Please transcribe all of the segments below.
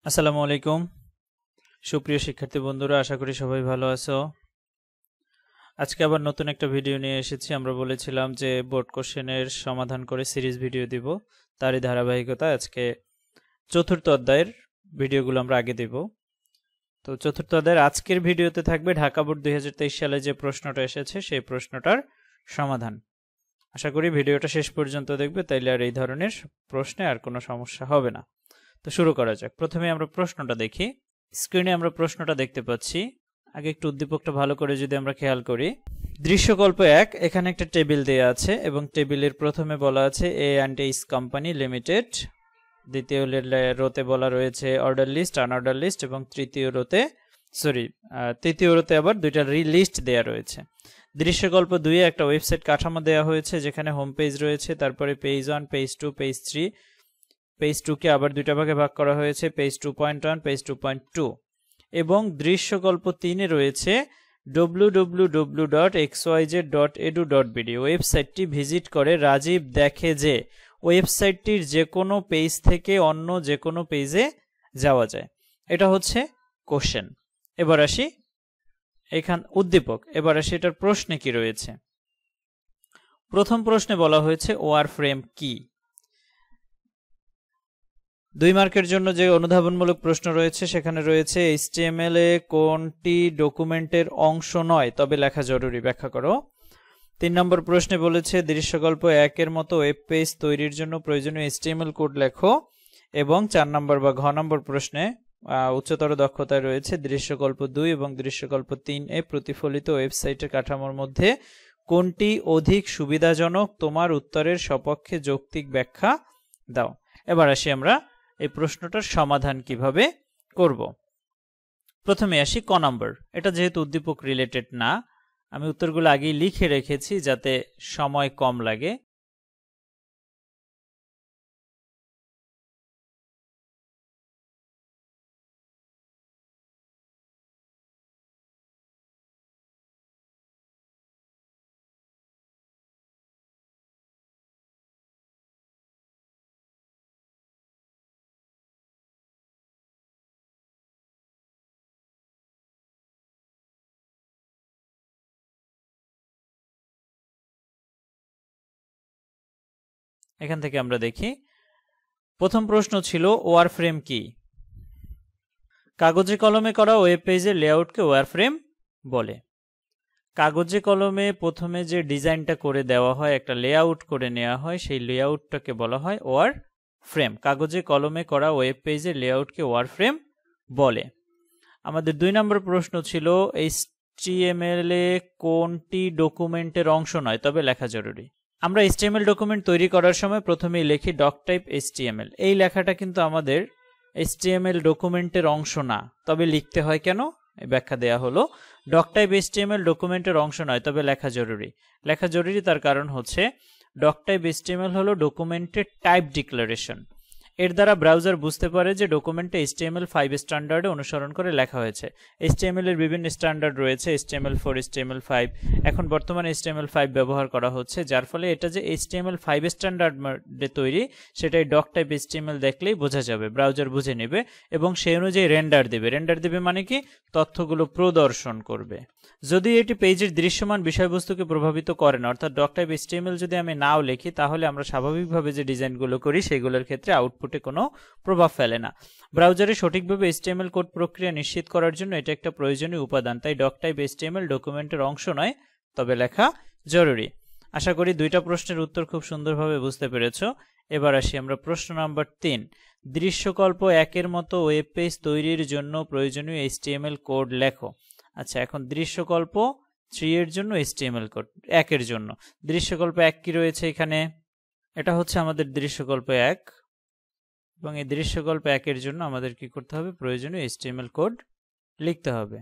আসসালামু আলাইকুম সুপ্রিয় শিক্ষার্থী বন্ধুরা, আশা করি সবাই ভালো আছো। আজকে আবার নতুন একটা ভিডিও নিয়ে এসেছি। আমরা বলেছিলাম যে বোর্ড কোশ্চেনের সমাধান করে সিরিজ ভিডিও দিব, তারই ধারাবাহিকতা আজকে চতুর্থ অধ্যায়ের ভিডিওগুলো আমরা আগে দেব। তো চতুর্থ অধ্যায়ের আজকের ভিডিওতে থাকবে ঢাকা বোর্ড 2023 সালে যে প্রশ্নটা এসেছে সেই প্রশ্নটার সমাধান। আশা করি ভিডিওটা শেষ পর্যন্ত দেখবে, তাইলে আর এই ধরনের প্রশ্নে আর কোনো সমস্যা হবে না। তো শুরু করা যাক। প্রথমে আমরা প্রশ্নটা দেখি। স্ক্রিনে আমরা প্রশ্নটা দেখতে পাচ্ছি। আগে একটু উদ্দীপকটা ভালো করে যদি আমরা খেয়াল করি। দৃশ্যকল্প 1, এখানে একটা টেবিল দেয়া আছে এবং টেবিলের প্রথমে বলা আছে এ অ্যান্ড এইচ কোম্পানি লিমিটেড। দ্বিতীয় রোতে বলা রয়েছে অর্ডার লিস্ট, আনঅর্ডার লিস্ট এবং তৃতীয় রোতে আবার দুইটা লিস্ট দেয়া রয়েছে। দৃশ্যকল্প 2 এ একটা ওয়েবসাইট কাঠামো দেওয়া হয়েছে, যেখানে হোম পেজ রয়েছে, তারপরে পেজ 1, পেজ 2, পেজ 3। পেজ 2 কে আবার দুইটা ভাগে ভাগ করা হয়েছে, পেজ 2.1, পেজ 2.2। এবং দৃশ্যকল্প 3 এ রয়েছে www.xyz.edu.bd। ওয়েবসাইটটি ভিজিট করে রাজীব দেখে যে ওয়েবসাইটটির যে কোনো পেজ থেকে অন্য যে কোনো পেজে যাওয়া যায়। এটা হচ্ছে কোশ্চেন। এবার আসি উদ্দীপক। এবার আসি এটার প্রশ্নে কি রয়েছে। প্রথম প্রশ্নে বলা হয়েছে ওয়ার ফ্রেম কি। 2 মার্কের জন্য যে অনুধাবনমূলক প্রশ্ন রয়েছে সেখানে রয়েছে HTML এ কোনটি ডকুমেন্টের অংশ নয় তবে লেখা জরুরি, ব্যাখ্যা করো। 3 নম্বর প্রশ্নে বলেছে দৃশ্যকল্প 1 এর মতো ওয়েব পেজ তৈরির জন্য প্রয়োজনীয় HTML কোড লেখো। এবং 4 নম্বর বা ঘ নম্বর প্রশ্নে উচ্চতর দক্ষতায় রয়েছে দৃশ্যকল্প 2 এবং দৃশ্যকল্প 3 এ প্রতিফলিত ওয়েবসাইটের কাঠামোর মধ্যে কোনটি অধিক সুবিধাজনক, তোমার উত্তরের সপক্ষে যৌক্তিক ব্যাখ্যা দাও। এবার আসি আমরা এই প্রশ্নটার সমাধান কিভাবে করব। প্রথমে আসি ক নম্বর। এটা যেহেতু উদ্দীপক রিলেটেড না, আমি উত্তরগুলো আগেই লিখে রেখেছি যাতে সময় কম লাগে। এখান থেকে আমরা দেখি। প্রথম প্রশ্ন ছিল ওয়ারফ্রেম কি। কাগজে কলমে করা ওয়েব পেজের লেআউটকে ওয়ারফ্রেম বলে। কাগজে কলমে প্রথমে যে ডিজাইনটা করে দেওয়া হয়, একটা লেআউট করে নেওয়া হয়, সেই লেআউটটাকে বলা হয় ওয়ার ফ্রেম। কাগজে কলমে করা ওয়েব পেজের লেআউটকে ওয়ার ফ্রেম বলে। আমাদের 2 নম্বর প্রশ্ন ছিল HTML এ কোনটি ডকুমেন্টের অংশ নয় তবে লেখা জরুরি। আমরা HTML ডকুমেন্ট তৈরি করার সময় প্রথমেই লিখি ডক টাইপ HTML। এই লেখাটা কিন্তু আমাদের HTML ডকুমেন্টের অংশ না, তবে লিখতে হয় কেন, ব্যাখ্যা দেয়া হলো। ডক টাইপ HTML ডকুমেন্টের অংশ নয় তবে লেখা জরুরি। লেখা জরুরি তার কারণ হচ্ছে ডক টাইপ HTML হলো ডকুমেন্টের টাইপ ডিক্লারেশন। এর দ্বারা ব্রাউজার বুঝতে পারে যে ডকুমেন্টে HTML5 স্ট্যান্ডার্ডে অনুসরণ করে লেখা হয়েছে। HTML এর বিভিন্ন স্ট্যান্ডার্ড রয়েছে, HTML4, HTML5। এখন বর্তমানে HTML5 ব্যবহার করা হচ্ছে, যার ফলে এটা যে HTML5 স্ট্যান্ডার্ডে তৈরি সেটাই ডক টাইপ HTML দেখলেই বোঝা যাবে, ব্রাউজার বুঝে নেবে এবং সেই অনুযায়ী রেন্ডার দেবে। রেন্ডার দেবে মানে কি, তথ্যগুলো প্রদর্শন করবে। যদি এটি পেজের দৃশ্যমান বিষয়বস্তুকে প্রভাবিত করে না, অর্থাৎ ডক টাইপ HTML যদি আমি নাও লিখি তাহলে আমরা স্বাভাবিকভাবে যে ডিজাইনগুলো করি সেগুলোর ক্ষেত্রে আউটপুটে কোনো প্রভাব ফেলে না। ব্রাউজারে সঠিকভাবে HTML কোড প্রক্রিয়া নিশ্চিত করার জন্য এটা একটা প্রয়োজনীয় উপাদান। তাই ডক টাইপ HTML ডকুমেন্টের অংশ নয় তবে লেখা জরুরি। আশা করি 2টা প্রশ্নের উত্তর খুব সুন্দরভাবে বুঝতে পেরেছো। এবার আসি আমরা প্রশ্ন নাম্বার 3। দৃশ্যকল্প 1 এর মতো ওয়েব পেজ তৈরির জন্য প্রয়োজনীয় HTML কোড লেখো। আচ্ছা, এখন দৃশ্যকল্প 3 এর জন্য HTML কোড 1 এর জন্য। দৃশ্যকল্প 1 কি রয়েছে এখানে, এটা হচ্ছে আমাদের দৃশ্যকল্প 1 এবং এই দৃশ্যকল্প 1 এর জন্য আমাদের কি করতে হবে, প্রয়োজনীয় HTML কোড লিখতে হবে।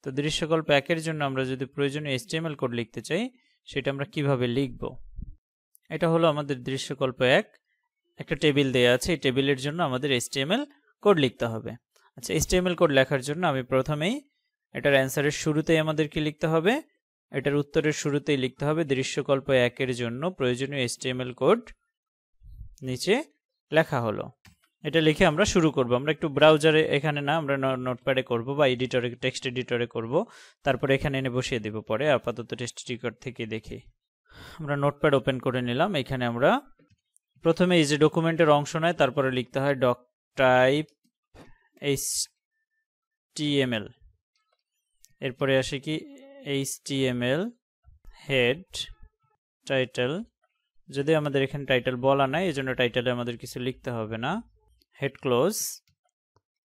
তো দৃশ্যকল্প 1 এর জন্য আমরা যদি প্রয়োজনীয় HTML কোড লিখতে চাই সেটা আমরা কিভাবে লিখব। এটা হলো আমাদের দৃশ্যকল্প 1, একটা টেবিল দেয়া আছে, এই টেবিলের জন্য আমাদের HTML কোড লিখতে হবে। আচ্ছা, HTML কোড লেখার জন্য আমি প্রথমেই এটার অ্যান্সারের শুরুতেই আমাদের কি লিখতে হবে, এটার উত্তরের শুরুতেই লিখতে হবে দৃশ্যকল্প 1 এর জন্য প্রয়োজনীয় HTML কোড নিচে লেখা হলো। এটা লিখে আমরা শুরু করব। আমরা একটু ব্রাউজারে, এখানে না, আমরা নোটপ্যাডে করব বা এডিটরে, টেক্সট এডিটরে করব, তারপরে এখানে এনে বসিয়ে দেব পরে। আপাতত টেক্সট এডিটর থেকে দেখি। আমরা নোটপ্যাড ওপেন করে নিলাম। এখানে আমরা প্রথমে এই যে ডকুমেন্টের অংশ নয়, তারপরে লিখতে হয় ডক টাইপ HTML, এরপরে আসে কি HTML হেড টাইটেল। যদি আমাদের এখানে টাইটেল বলা নাই, এই জন্য টাইটেলে আমাদের কিছু লিখতে হবে না। হেড ক্লোজ,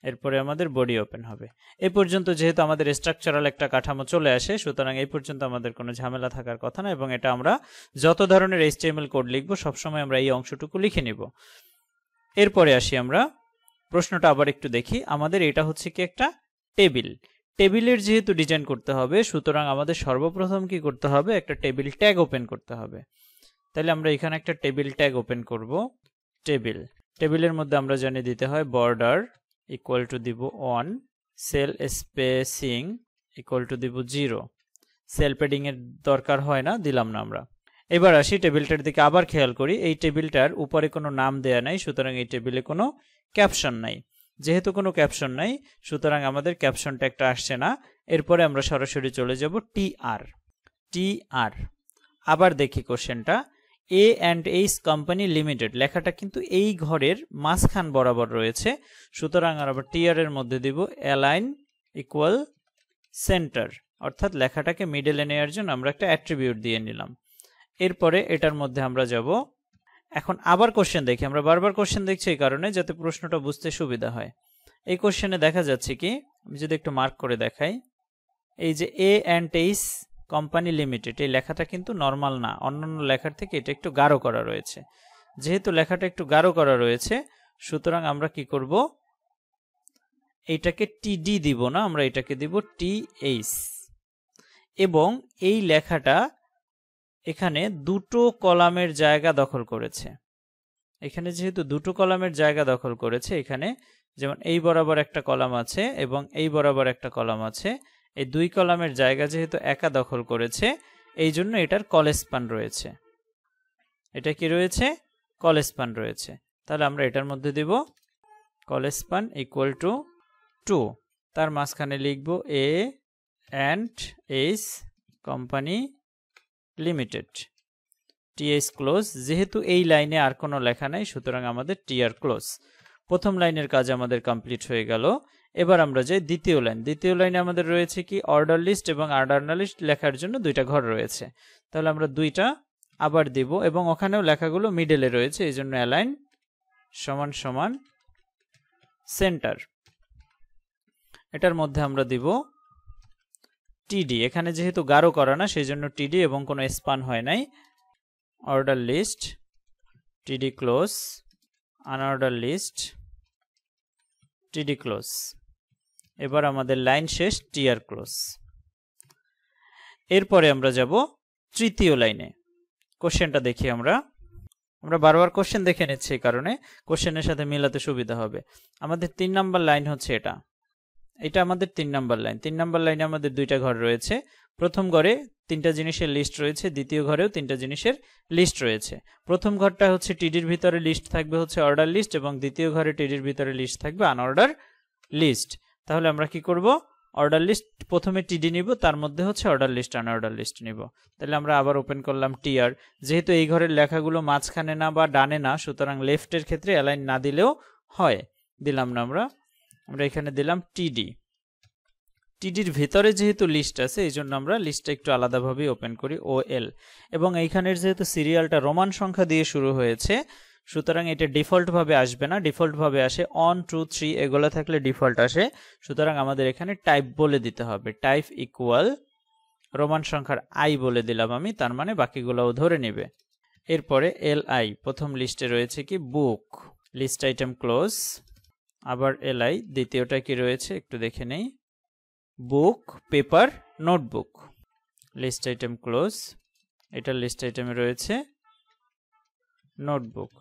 এরপরে আমাদের বডি ওপেন হবে। এই পর্যন্ত যেহেতু আমাদের স্ট্রাকচারাল একটা কাঠামো চলে আসে, সুতরাং এই পর্যন্ত আমাদের কোনো ঝামেলা থাকার কথা না। এবং এটা আমরা যত ধরনের HTML কোড লিখবো সবসময় আমরা এই অংশটুকু লিখে নিব। এরপরে আসি আমরা প্রশ্নটা আবার একটু দেখি। আমাদের এটা হচ্ছে কি একটা টেবিল। টেবিলের যেহেতু ডিজাইন করতে হবে, সুতরাং আমাদের সর্বপ্রথম কি করতে হবে, একটা টেবিল ট্যাগ ওপেন করতে হবে। তাহলে আমরা এখানে একটা টেবিল ট্যাগ ওপেন করব। টেবিলের মধ্যে আমরা জানি দিতে হয় বর্ডার ইকুয়াল টু দিব 1, সেল স্পেসিং ইকুয়াল টু দিব 0। সেল প্যাডিং এর দরকার হয় না, দিলাম না আমরা। এবার আসি টেবিলটার দিকে, আবার খেয়াল করি এই টেবিলটার উপরে কোনো নাম দেয়া নাই, সুতরাং এই টেবিলে কোনো ক্যাপশন নাই। যেহেতু কোনো ক্যাপশন নাই, সুতরাং আমাদের ক্যাপশনটা একটা আসছে না। এরপরে আমরা সরাসরি চলে যাব টিআর। আবার দেখি কোশ্চেনটা, A&H কোম্পানি লিমিটেড লেখাটা কিন্তু এই ঘরের মাঝখান বরাবর রয়েছে, সুতরাং আবার টিআর এর মধ্যে দিব অ্যালাইন ইকুয়াল সেন্টার, অর্থাৎ লেখাটাকে মিডলে নেওয়ার জন্য আমরা একটা অ্যাট্রিবিউট দিয়ে নিলাম। এরপরে এটার মধ্যে আমরা যাব। এখন আবার কোশ্চেন দেখি, আমরা বারবার কোশ্চেন দেখছি এই কারণে যাতে প্রশ্নটা বুঝতে সুবিধা হয়। এই কোশ্চেনে দেখা যাচ্ছে কি, আমি যদি একটু মার্ক করে দেখাই, এই যে A&H কোম্পানি লিমিটেড, এই লেখাটা কিন্তু নর্মাল না, অন্যান্য লেখার থেকে এটা একটু গাঢ় করা রয়েছে। যেহেতু লেখাটা একটু গাঢ় করা রয়েছে, সুতরাং আমরা কি করব, এইটাকে TD দিব না, আমরা এটাকে দিব TH। এবং এই লেখাটা এখানে দুটো কলামের জায়গা দখল করেছে। এখানে যেহেতু দুটো কলামের জায়গা দখল করেছে, এখানে যেমন এই বরাবর একটা কলাম আছে এবং এই বরাবর একটা কলাম আছে, এই দুই কলামের জায়গা যেহেতু একা দখল করেছে, এই জন্য এটার কলস্পান রয়েছে। এটা কি রয়েছে, কলস্পান রয়েছে। তাহলে আমরা এটার মধ্যে দিব কলস্পান ইকুয়াল টু 2, তার মাঝখানে লিখব A&H company limited, TH close. যেহেতু এই লাইনে আর কোনো লেখা নাই, সুতরাং আমাদের TR ক্লোজ। প্রথম লাইনের কাজ আমাদের কমপ্লিট হয়ে গেল। এবার আমরা যাই দ্বিতীয় লাইন। দ্বিতীয় লাইনে আমাদের রয়েছে কি, অর্ডার লিস্ট এবং আর্ডার লিস্ট লেখার জন্য দুইটা ঘর রয়েছে। তাহলে আমরা দুইটা আবার দিব, এবং ওখানেও লেখাগুলো মিডলে রয়েছে, এই জন্য অ্যালাইন সমান সমান সেন্টার। এটার মধ্যে আমরা দিব TD, এখানে যেহেতু গাঢ় করা না, সেই জন্য TD এবং কোনো স্পান হয় নাই। Order list TD close, unorder list TD close. এবার আমাদের লাইন শেষ, TR ক্লোজ। এরপরে আমরা যাব তৃতীয় লাইনে। কোশ্চেনটা দেখি আমরা বারবার কোশ্চেন দেখে নিচ্ছি, এই কারণে কোশ্চেনের সাথে মিলাতে সুবিধা হবে। আমাদের 3 নাম্বার লাইন হচ্ছে এটা আমাদের 3 নাম্বার লাইন। 3 নাম্বার লাইনে আমাদের দুইটা ঘর রয়েছে। প্রথম ঘরে 3টা জিনিসের লিস্ট রয়েছে, দ্বিতীয় ঘরেও 3টা জিনিসের লিস্ট রয়েছে। প্রথম ঘরটা হচ্ছে টিডির ভিতরে লিস্ট থাকবে হচ্ছে অর্ডার লিস্ট, এবং দ্বিতীয় ঘরে টিডির ভিতরে লিস্ট থাকবে আনঅর্ডার লিস্ট। তাহলে আমরা কি করব, অর্ডার লিস্ট প্রথমে টিডি নিব, তার মধ্যে হচ্ছে অর্ডার লিস্ট আনঅর্ডার লিস্ট নিব। তাহলে আমরা আবার ওপেন করলাম টিআর। যেহেতু এই ঘরের লেখাগুলো মাঝখানে না বা ডানে না, সুতরাং লেফটের ক্ষেত্রে অ্যালাইন না দিলেও হয়, দিলাম না আমরা এখানে দিলাম টিডি। টিডির ভিতরে যেহেতু লিস্ট আছে, এই জন্য আমরা লিস্টটা একটু আলাদাভাবে ওপেন করি, OL। এবং এইখানের যেহেতু সিরিয়ালটা রোমান সংখ্যা দিয়ে শুরু হয়েছে, সুতরাং এটা ডিফল্টভাবে আসবে না, ডিফল্টভাবে আসে 1 2 3 এগুলো থাকলে ডিফল্ট আসে। সুতরাং আমাদের এখানে টাইপ বলে দিতে হবে, টাইপ ইকুয়াল রোমান সংখ্যার I বলে দিলাম আমি, তার মানে বাকিগুলোও ধরে নেবে। এরপরে LI, প্রথম লিস্টে রয়েছে কি বুক, লিস্ট আইটেম ক্লোজ। আবার LI, দ্বিতীয়টা কি রয়েছে একটু দেখে নেই, book paper notebook, list item close. এটা লিস্ট আইটেমে রয়েছে নোটবুক,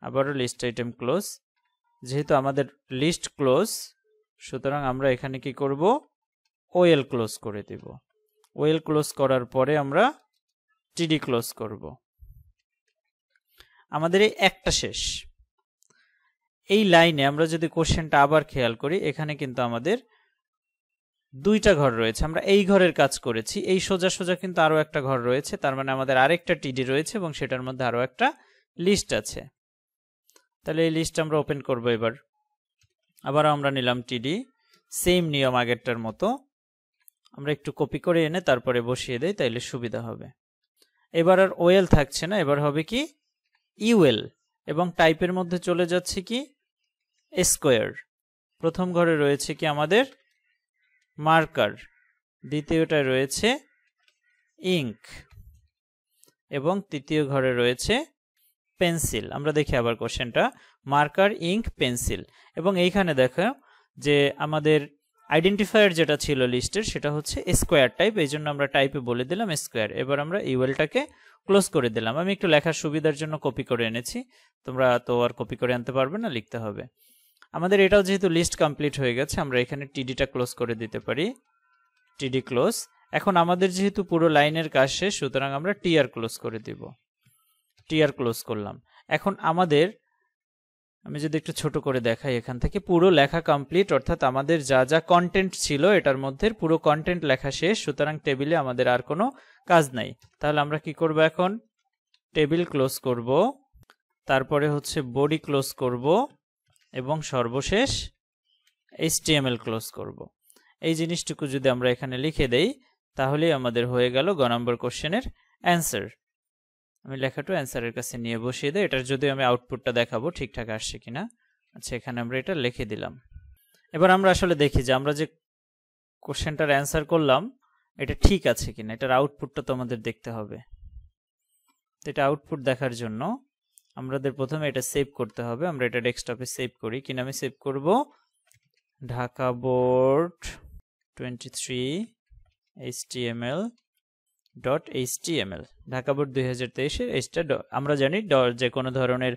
আবারও লিস্ট আইটেম ক্লোজ। যেহেতু আমাদের লিস্ট ক্লোজ, সুতরাং আমরা এখানে কি করব, OL ক্লোজ করে দেব। OL ক্লোজ করার পরে আমরা TD ক্লোজ করব। আমাদের এই একটা শেষ। এই লাইনে আমরা যদি কোশ্চেনটা আবার খেয়াল করি, এখানে কিন্তু আমাদের দুইটা ঘর রয়েছে, আমরা এই ঘরের কাজ করেছি, এই সোজা সোজা কিন্তু আরো একটা ঘর রয়েছে, তার মানে আমাদের আরেকটা টিডি রয়েছে এবং সেটার মধ্যে আরো একটা লিস্ট আছে। তাহলে এই লিস্ট আমরা ওপেন করব। এবার আবার আমরা নিলাম টিডি, সেম নিয়ম আগেরটার মতো, আমরা একটু কপি করে এনে তারপরে বসিয়ে দেই, তাইলে সুবিধা হবে। এবার আর ওয়েল থাকছে না, এবার হবে কি ইউএল, এবং টাইপের মধ্যে চলে যাচ্ছে কি স্কোয়ার। প্রথম ঘরে রয়েছে কি আমাদের মার্কার, দ্বিতীয়টায় রয়েছে ইঙ্ক এবং তৃতীয় ঘরে রয়েছে পেন্সিল। আমরা দেখি আবার কোশ্চেনটা, মার্কার, ইঙ্ক, পেন্সিল। এবং এইখানে দেখো যে আমাদের আইডেন্টিফায়ার যেটা ছিল লিস্টের সেটা হচ্ছে স্কোয়ার টাইপ, এই জন্য আমরা টাইপে বলে দিলাম স্কোয়ার। এবার আমরা ইউএলটাকে ক্লোজ করে দিলাম। আমি একটু লেখার সুবিধার জন্য কপি করে এনেছি, তোমরা তো আর কপি করে আনতে পারবে না, লিখতে হবে। আমাদের এটাও যেহেতু লিস্ট কমপ্লিট হয়ে গেছে, আমরা এখানে টিডিটা ক্লোজ করে দিতে পারি, টিডি ক্লোজ। এখন আমাদের যেহেতু পুরো লাইনের কাজ শেষ, সুতরাং আমরা টিআর ক্লোজ করে দিব, টিআর ক্লোজ করলাম। এখন আমাদের, আমি যদি একটু ছোট করে দেখাই, এখান থেকে পুরো লেখা কমপ্লিট, অর্থাৎ আমাদের যা যা কন্টেন্ট ছিল এটার মধ্যে পুরো কন্টেন্ট লেখা শেষ, সুতরাং টেবিলে আমাদের আর কোনো কাজ নাই। তাহলে আমরা কি করব, এখন টেবিল ক্লোজ করব, তারপরে হচ্ছে বডি ক্লোজ করব এবং সর্বশেষ HTML ক্লোজ করব। এই জিনিসটুকু যদি আমরা এখানে লিখে দেই তাহলেই আমাদের হয়ে গেল গ নম্বর কোশ্চেনের অ্যান্সার। আমি লেখাটা অ্যান্সারের কাছে নিয়ে বসিয়ে দিই, এটার যদি আমি আউটপুটটা দেখাবো ঠিকঠাক আসছে কিনা। আচ্ছা, এখানে আমরা এটা লিখে দিলাম। এবার আমরা আসলে দেখি যে আমরা যে কোশ্চেনটার অ্যান্সার করলাম এটা ঠিক আছে কিনা, এটার আউটপুটটা তো আমাদের দেখতে হবে। তো এটা আউটপুট দেখার জন্য আমাদের প্রথমে এটা সেভ করতে হবে। আমরা এটা ডেস্কটপে সেভ করি, কি নামে সেভ করব, Dhaka board 23 HTML.html, Dhaka board 2023 এর আমরা জানি যে কোনো ধরনের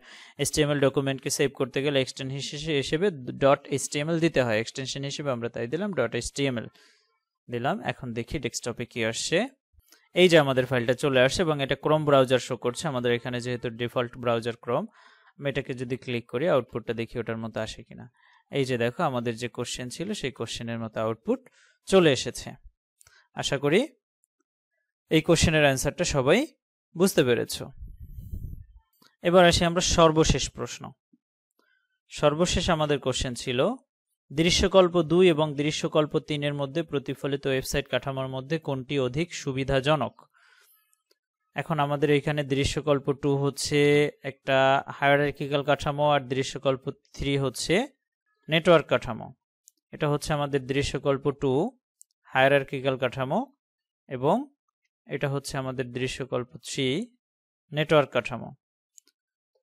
HTML ডকুমেন্টকে সেভ করতে গেলে এক্সটেনশন হিসেবে .html দিতে হয়, এক্সটেনশন হিসেবে আমরা তাই দিলাম .html দিলাম। এখন দেখি ডেস্কটপে কি আসছে। এই যে আমাদের ফাইলটা চলে আসছে এবং এটা ক্রোম ব্রাউজার শো করছে আমাদের এখানে, যেহেতু ডিফল্ট ব্রাউজার ক্রোম। আমি এটাকে যদি ক্লিক করি আউটপুটটা দেখি ওটার মতো আসে কিনা। এই যে দেখো আমাদের যে কোশ্চেন ছিল সেই কোশ্চেনের মতো আউটপুট চলে এসেছে। আশা করি এই কোশ্চেনের অ্যান্সারটা সবাই বুঝতে পেরেছো। এবার আসি আমরা সর্বশেষ প্রশ্ন। সর্বশেষ আমাদের কোশ্চেন ছিল দৃশ্যকল্প 2 এবং দৃশ্যকল্প 3 এর মধ্যে প্রতিফলিত ওয়েবসাইট কাঠামোর মধ্যে কোনটি অধিক সুবিধাজনক। এখন আমাদের এখানে দৃশ্যকল্প 2 হচ্ছে একটা হায়ারার্কিক্যাল কাঠামো আর দৃশ্যকল্প 3 হচ্ছে নেটওয়ার্ক কাঠামো। এটা হচ্ছে আমাদের দৃশ্যকল্প 2 হায়ারার্কিক্যাল কাঠামো এবং এটা হচ্ছে আমাদের দৃশ্যকল্প 3 নেটওয়ার্ক কাঠামো।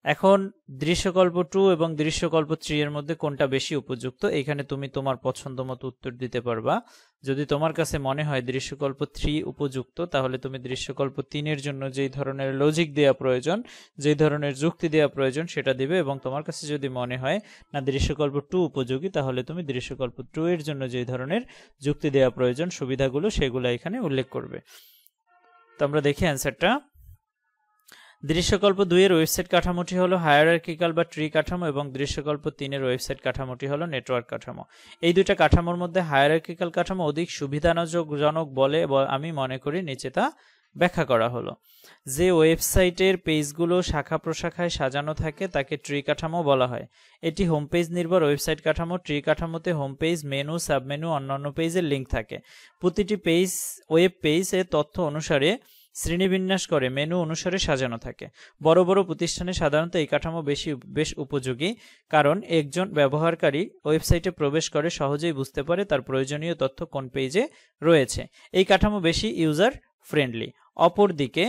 এখন দৃশ্যকল্প 2 এবং দৃশ্যকল্প 3 এর মধ্যে কোনটা বেশি উপযুক্ত, এখানে তুমি তোমার পছন্দ মতো উত্তর দিতে পারবা। যদি তোমার কাছে মনে হয় দৃশ্যকল্প 3 উপযুক্ত, তাহলে তুমি দৃশ্যকল্প 3 এর জন্য যেই ধরনের লজিক দেওয়া প্রয়োজন, যেই ধরনের যুক্তি দেওয়া প্রয়োজন সেটা দিবে। এবং তোমার কাছে যদি মনে হয় না দৃশ্যকল্প 2 উপযোগী, তাহলে তুমি দৃশ্যকল্প 2 এর জন্য যেই ধরনের যুক্তি দেওয়া প্রয়োজন, সুবিধাগুলো, সেগুলো এখানে উল্লেখ করবে। তো আমরা দেখি অ্যান্সারটা। দৃশ্যকল্প 2 এর ওয়েবসাইট কাঠামোটি হলো হায়ারার্কিক্যাল বা ট্রি কাঠামো এবং দৃশ্যকল্প 3 এর ওয়েবসাইট কাঠামোটি হলো নেটওয়ার্ক কাঠামো। এই দুইটা কাঠামোর মধ্যে হায়ারার্কিক্যাল কাঠামো অধিক সুবিধাজনক বলে আমি মনে করি, নিচে তা ব্যাখ্যা করা হলো। যে ওয়েবসাইটের পেজগুলো শাখা প্রশাখায় সাজানো থাকে তাকে ট্রি কাঠামো বলা হয়। এটি হোম পেজ নির্ভর ওয়েবসাইট কাঠামো। ট্রি কাঠামোতে হোম পেজ, মেনু, সাবমেনু, অন্যান্য পেজের লিঙ্ক থাকে। প্রতিটি পেজ ওয়েব পেজে তথ্য অনুসারে শ্রেণীবিন্যাস করে মেনু অনুসারে সাজানো থাকে। বড় বড় প্রতিষ্ঠানে সাধারণত এই কাঠামো বেশ উপযোগী, কারণ একজন ব্যবহারকারী ওয়েবসাইটে প্রবেশ করে সহজেই বুঝতে পারে তার প্রয়োজনীয় তথ্য কোন পেজে রয়েছে। এই কাঠামো বেশি ইউজার ফ্রেন্ডলি। অপরদিকে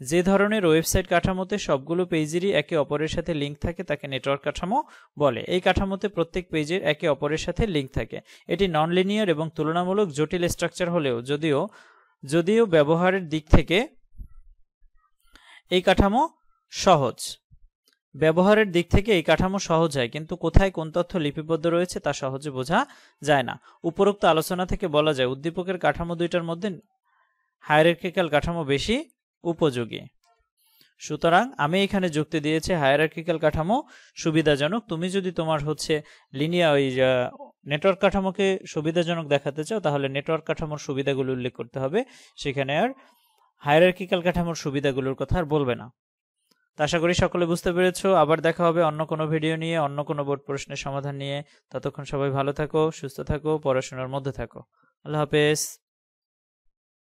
যে ধরনের ওয়েবসাইট কাঠামোতে সবগুলো পেজেরই একে অপরের সাথে লিঙ্ক থাকে তাকে নেটওয়ার্ক কাঠামো বলে। এই কাঠামোতে প্রত্যেক পেজের একে অপরের সাথে লিঙ্ক থাকে। এটি নন লিনিয়ার এবং তুলনামূলক জটিল স্ট্রাকচার হলেও যদিও ব্যবহারের দিক থেকে এই কাঠামো সহজ। ব্যবহারের দিক থেকে এই কাঠামো সহজ হয়, কিন্তু কোথায় কোন তথ্য লিপিবদ্ধ রয়েছে তা সহজে বোঝা যায় না। উপরোক্ত আলোচনা থেকে বলা যায় উদ্দীপকের কাঠামো দুইটার মধ্যে হায়ারার্কিক্যাল কাঠামো বেশি উপযোগী। সুতরাং আমি এখানে যুক্তি দিয়েছি হায়ারার্কিক্যাল কাঠামো সুবিধাজনক। তুমি যদি তোমার হচ্ছে লিনিয়ার ওই নেটওয়ার্ক কাঠামোকে সুবিধাজনক দেখাতে চাও তাহলে নেটওয়ার্ক কাঠামোর সুবিধাগুলো উল্লেখ করতে হবে, সেখানে আর হায়ারার্কিক্যাল কাঠামোর সুবিধাগুলোর কথা আর বলবে না। তো আশা করি সকলে বুঝতে পেরেছো। আবার দেখা হবে অন্য কোনো ভিডিও নিয়ে, অন্য কোনো বোর্ড প্রশ্নের সমাধান নিয়ে। ততক্ষণ সবাই ভালো থাকো, সুস্থ থাকো, পড়াশোনার মধ্যে থাকো। আল্লাহ হাফেজ।